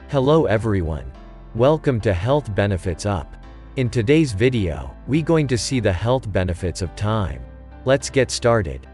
Hello everyone. Welcome to Health Benefits Up. In today's video, we going to see the health benefits of thyme. Let's get started.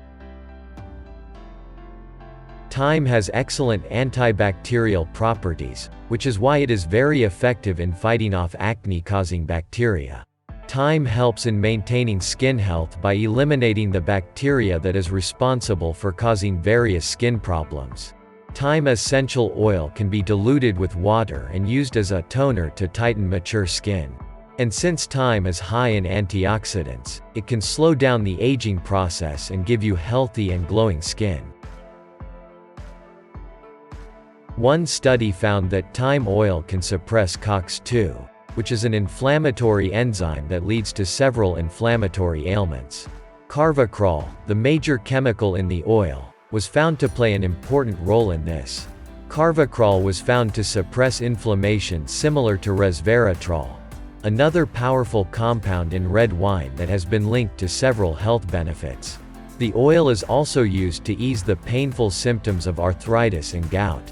Thyme has excellent antibacterial properties, which is why it is very effective in fighting off acne-causing bacteria. Thyme helps in maintaining skin health by eliminating the bacteria that is responsible for causing various skin problems. Thyme essential oil can be diluted with water and used as a toner to tighten mature skin. And since thyme is high in antioxidants, it can slow down the aging process and give you healthy and glowing skin. One study found that thyme oil can suppress COX-2, which is an inflammatory enzyme that leads to several inflammatory ailments. Carvacrol, the major chemical in the oil, was found to play an important role in this. Carvacrol was found to suppress inflammation similar to resveratrol, another powerful compound in red wine that has been linked to several health benefits. The oil is also used to ease the painful symptoms of arthritis and gout.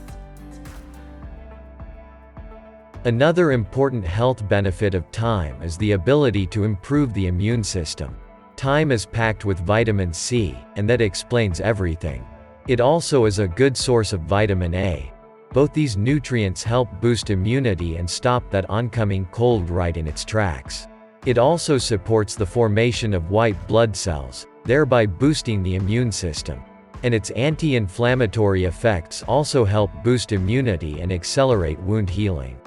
Another important health benefit of thyme is the ability to improve the immune system. Thyme is packed with vitamin C, and that explains everything. It also is a good source of vitamin A. Both these nutrients help boost immunity and stop that oncoming cold right in its tracks. It also supports the formation of white blood cells, thereby boosting the immune system. And its anti-inflammatory effects also help boost immunity and accelerate wound healing.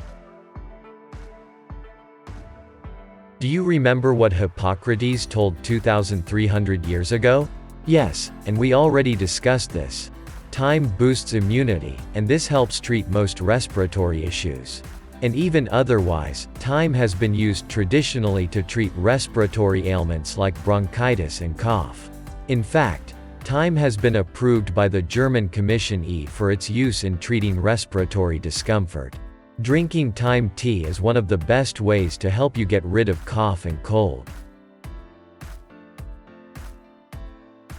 Do you remember what Hippocrates told 2,300 years ago? Yes, and we already discussed this. Thyme boosts immunity, and this helps treat most respiratory issues. And even otherwise, thyme has been used traditionally to treat respiratory ailments like bronchitis and cough. In fact, thyme has been approved by the German Commission E for its use in treating respiratory discomfort. Drinking thyme tea is one of the best ways to help you get rid of cough and cold.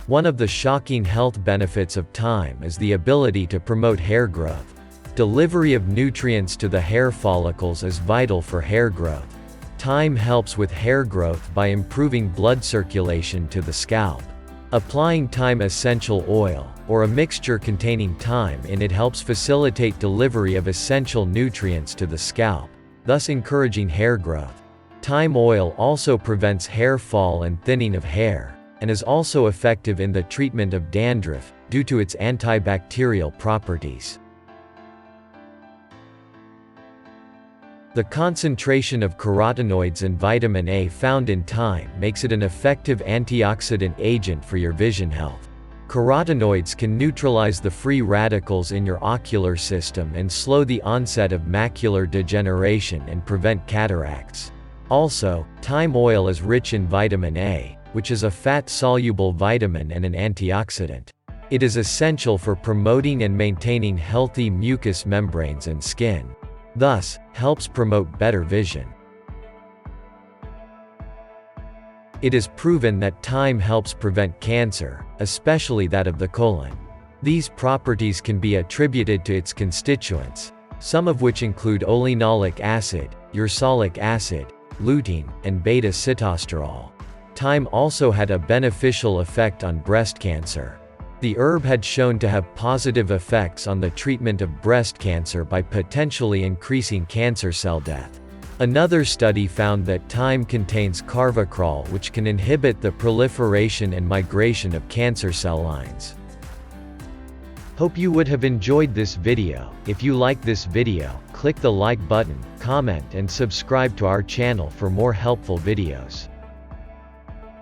One of the shocking health benefits of thyme is the ability to promote hair growth. Delivery of nutrients to the hair follicles is vital for hair growth. Thyme helps with hair growth by improving blood circulation to the scalp. Applying thyme essential oil, or a mixture containing thyme in it, helps facilitate delivery of essential nutrients to the scalp, thus encouraging hair growth. Thyme oil also prevents hair fall and thinning of hair, and is also effective in the treatment of dandruff, due to its antibacterial properties. The concentration of carotenoids and vitamin A found in thyme makes it an effective antioxidant agent for your vision health. Carotenoids can neutralize the free radicals in your ocular system and slow the onset of macular degeneration and prevent cataracts. Also, thyme oil is rich in vitamin A, which is a fat-soluble vitamin and an antioxidant. It is essential for promoting and maintaining healthy mucous membranes and skin. Thus, helps promote better vision. It is proven that thyme helps prevent cancer, especially that of the colon. These properties can be attributed to its constituents, some of which include olenolic acid, ursolic acid, lutein, and beta-sitosterol. Thyme also had a beneficial effect on breast cancer. The herb had shown to have positive effects on the treatment of breast cancer by potentially increasing cancer cell death. Another study found that thyme contains carvacrol, which can inhibit the proliferation and migration of cancer cell lines. Hope you would have enjoyed this video. If you like this video, click the like button, comment and subscribe to our channel for more helpful videos.